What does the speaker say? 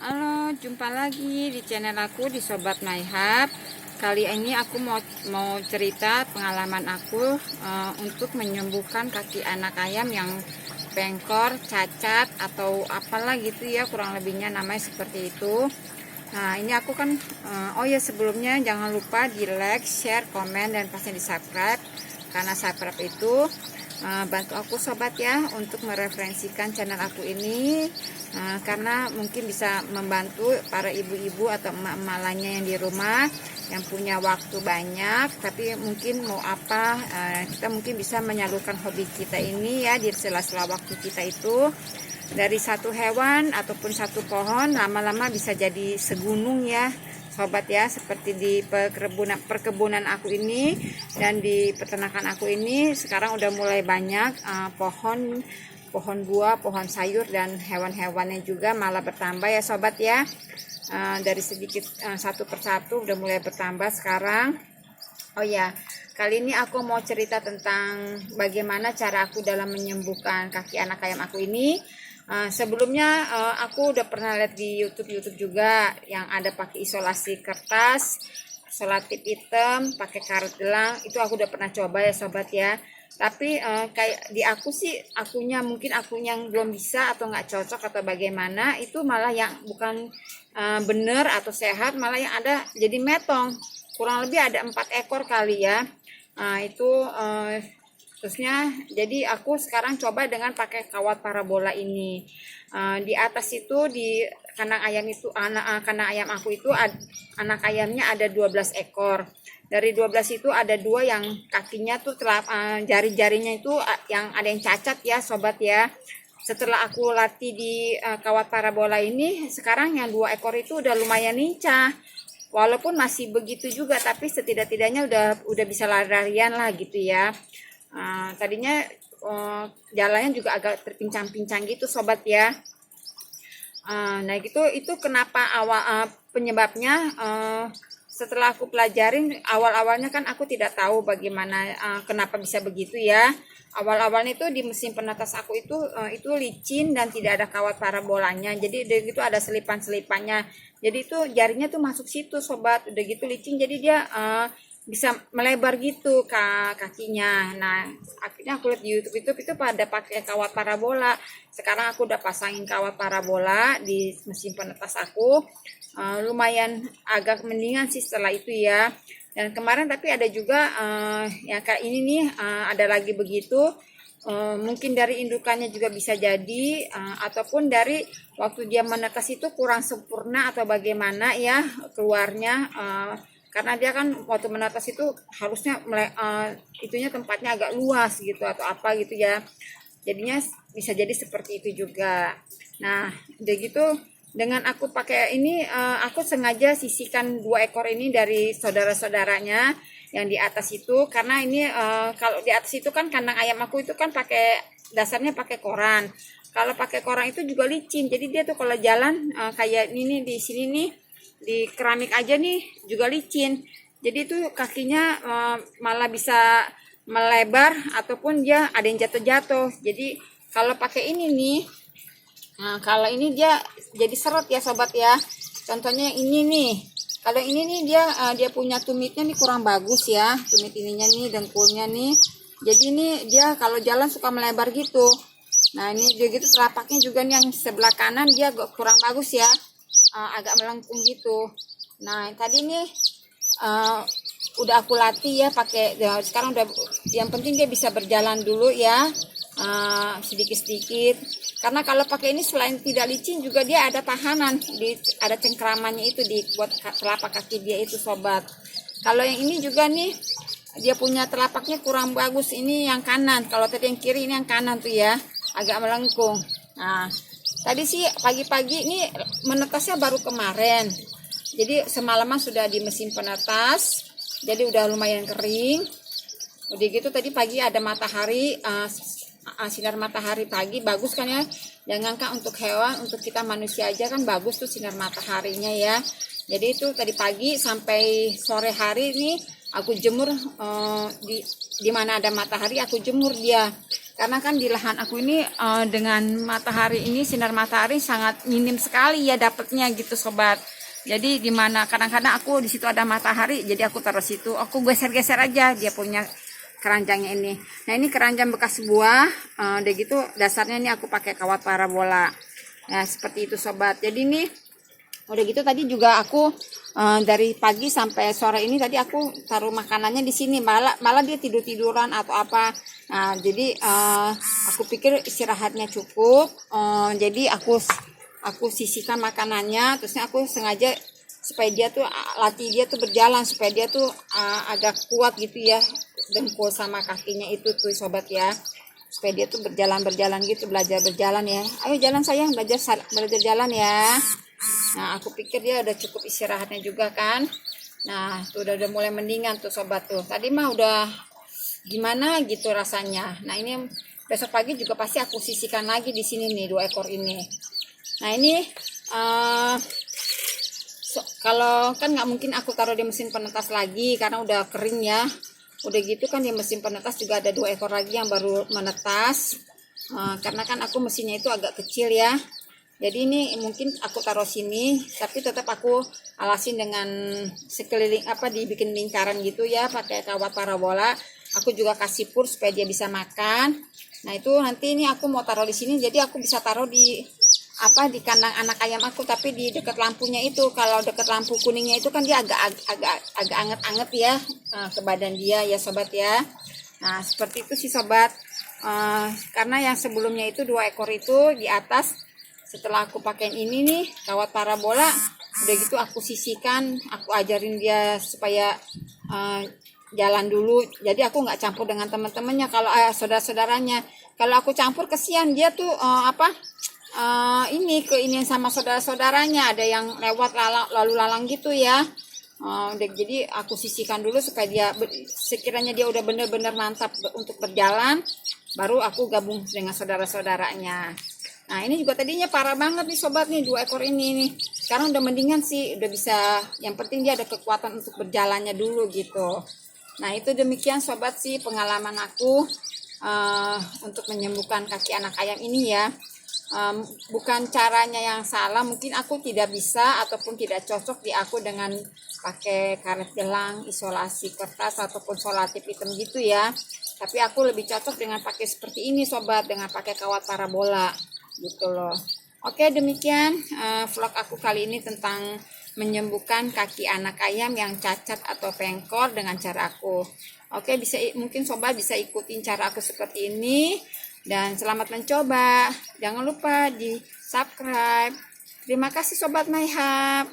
Halo, jumpa lagi di channel aku di Sobat MyHub. Kali ini aku mau cerita pengalaman aku untuk menyembuhkan kaki anak ayam yang bengkor, cacat atau apalah gitu ya, kurang lebihnya namanya seperti itu. Nah, ini aku kan oh ya, sebelumnya jangan lupa di like, share, komen, dan pasti di subscribe, karena subscribe itu bantu aku sobat ya untuk mereferensikan channel aku ini, karena mungkin bisa membantu para ibu-ibu atau emak-emak lainnya yang di rumah yang punya waktu banyak tapi mungkin mau apa, kita mungkin bisa menyalurkan hobi kita ini ya di sela-sela waktu kita itu. Dari satu hewan ataupun satu pohon lama-lama bisa jadi segunung ya sobat ya, seperti di perkebunan aku ini dan di peternakan aku ini sekarang udah mulai banyak pohon buah, pohon sayur, dan hewan-hewannya juga malah bertambah ya sobat ya. Dari sedikit satu persatu udah mulai bertambah sekarang. Oh ya, kali ini aku mau cerita tentang bagaimana cara aku dalam menyembuhkan kaki anak ayam aku ini. Sebelumnya aku udah pernah lihat di YouTube juga yang ada pakai isolasi kertas, selotip hitam, pakai karet gelang. Itu aku udah pernah coba ya sobat ya. Tapi kayak di aku sih, akunya yang belum bisa atau nggak cocok atau bagaimana, itu malah yang bukan bener atau sehat, malah yang ada jadi metong. Kurang lebih ada 4 ekor kali ya. Itu terusnya jadi aku sekarang coba dengan pakai kawat parabola ini. Di atas itu di kandang ayam itu, kandang ayam aku itu anak ayamnya ada 12 ekor. Dari 12 itu ada 2 yang kakinya tuh jari-jarinya itu yang ada yang cacat ya sobat ya. Setelah aku latih di kawat parabola ini, sekarang yang 2 ekor itu udah lumayan lincah. Walaupun masih begitu juga, tapi setidak-tidaknya udah bisa lari-larian lah gitu ya. Tadinya jalannya juga agak terpincang-pincang gitu sobat ya. Nah gitu, itu kenapa penyebabnya. Setelah aku pelajarin, awalnya kan aku tidak tahu bagaimana kenapa bisa begitu ya. Awalnya itu di mesin penetes aku itu licin dan tidak ada kawat parabolanya, jadi udah gitu ada selipan-selipannya, jadi itu jarinya tuh masuk situ sobat. Udah gitu licin, jadi dia bisa melebar gitu kakinya. Nah akhirnya aku lihat di YouTube itu pada pakai kawat parabola. Sekarang aku udah pasangin kawat parabola di mesin penetes aku. Lumayan agak mendingan sih setelah itu ya. Dan kemarin tapi ada juga yang kayak ini nih, ada lagi begitu. Mungkin dari indukannya juga bisa jadi, ataupun dari waktu dia menetas itu kurang sempurna atau bagaimana ya keluarnya. Karena dia kan waktu menetas itu harusnya itunya tempatnya agak luas gitu atau apa gitu ya, jadinya bisa jadi seperti itu juga. Nah udah gitu, dengan aku pakai ini, aku sengaja sisihkan 2 ekor ini dari saudara-saudaranya yang di atas itu, karena ini kalau di atas itu kan kandang ayam aku itu kan pakai dasarnya pakai koran. Kalau pakai koran itu juga licin, jadi dia tuh kalau jalan kayak ini di sini nih, di keramik aja nih juga licin, jadi itu kakinya malah bisa melebar ataupun dia ada yang jatuh-jatuh. Jadi kalau pakai ini nih, kalau ini dia jadi seret ya sobat ya. Contohnya ini nih, kalau ini nih dia punya tumitnya nih kurang bagus ya, tumit ininya nih, dengkulnya nih, jadi ini dia kalau jalan suka melebar gitu. Nah ini dia gitu, telapaknya juga nih yang sebelah kanan dia kurang bagus ya, agak melengkung gitu. Nah tadi nih udah aku latih ya pakai ya, sekarang udah, yang penting dia bisa berjalan dulu ya, sedikit-sedikit. Karena kalau pakai ini selain tidak licin juga dia ada tahanan, ada cengkramannya itu di buat telapak kaki dia itu sobat. Kalau yang ini juga nih dia punya telapaknya kurang bagus, ini yang kanan. Kalau tadi yang kiri, ini yang kanan tuh ya, agak melengkung. Nah tadi sih pagi-pagi ini menetasnya baru kemarin, jadi semalaman sudah di mesin penetas, jadi udah lumayan kering. Udah gitu tadi pagi ada matahari, sinar matahari pagi bagus kan ya. Jangankan untuk hewan, untuk kita manusia aja kan bagus tuh sinar mataharinya ya. Jadi itu tadi pagi sampai sore hari ini aku jemur di mana ada matahari, aku jemur dia. Karena kan di lahan aku ini dengan matahari ini, sinar matahari sangat minim sekali ya dapatnya gitu sobat. Jadi di mana kadang-kadang aku di situ ada matahari, jadi aku taruh situ, aku geser-geser aja dia punya keranjangnya ini. Nah ini keranjang bekas buah, udah gitu dasarnya ini aku pakai kawat parabola. Ya seperti itu sobat. Jadi ini udah gitu tadi juga aku dari pagi sampai sore ini tadi aku taruh makanannya di sini, malah dia tiduran atau apa. Nah jadi aku pikir istirahatnya cukup, jadi aku sisihkan makanannya, terusnya aku sengaja supaya dia tuh latih dia tuh berjalan, supaya dia tuh agak kuat gitu ya, dengkul sama kakinya itu tuh sobat ya, supaya dia tuh berjalan gitu, belajar berjalan ya. Ayo jalan sayang, belajar jalan ya. Nah aku pikir dia udah cukup istirahatnya juga kan. Nah tuh udah mulai mendingan tuh sobat tuh, tadi mah udah gimana gitu rasanya. Nah ini besok pagi juga pasti aku sisihkan lagi di sini nih 2 ekor ini. Nah ini kalau kan nggak mungkin aku taruh di mesin penetas lagi karena udah kering ya. Udah gitu kan di mesin penetas juga ada 2 ekor lagi yang baru menetas. Karena kan aku mesinnya itu agak kecil ya. Jadi ini mungkin aku taruh sini, tapi tetap aku alasin dengan sekeliling dibikin lingkaran gitu ya, pakai kawat parabola. Aku juga kasih pur supaya dia bisa makan. Nah itu nanti ini aku mau taruh di sini, jadi aku bisa taruh di kandang anak ayam aku, tapi di dekat lampunya itu. Kalau dekat lampu kuningnya itu kan dia agak anget-anget ya ke badan dia ya sobat ya. Nah seperti itu sih sobat. Karena yang sebelumnya itu 2 ekor itu di atas, setelah aku pakai ini nih kawat parabola, udah gitu aku sisihkan, aku ajarin dia supaya jalan dulu. Jadi aku nggak campur dengan teman-temannya, kalau saudara-saudaranya. Kalau aku campur kesian dia tuh ini sama saudara-saudaranya, ada yang lewat lalu lalang gitu ya. Jadi aku sisihkan dulu supaya dia sekiranya dia udah bener-bener mantap untuk berjalan, baru aku gabung dengan saudara-saudaranya. Nah ini juga tadinya parah banget nih sobat nih 2 ekor ini nih. Sekarang udah mendingan sih, udah bisa, yang penting dia ada kekuatan untuk berjalannya dulu gitu. Nah itu demikian sobat sih pengalaman aku untuk menyembuhkan kaki anak ayam ini ya. Bukan caranya yang salah, mungkin aku tidak bisa ataupun tidak cocok di aku dengan pakai karet gelang, isolasi kertas ataupun solatif hitam gitu ya. Tapi aku lebih cocok dengan pakai seperti ini sobat, dengan pakai kawat parabola gitu loh. Oke demikian vlog aku kali ini tentang menyembuhkan kaki anak ayam yang cacat atau pengkor dengan cara aku. Oke, mungkin sobat bisa ikutin cara aku seperti ini. Dan selamat mencoba. Jangan lupa di subscribe. Terima kasih sobat MyHub.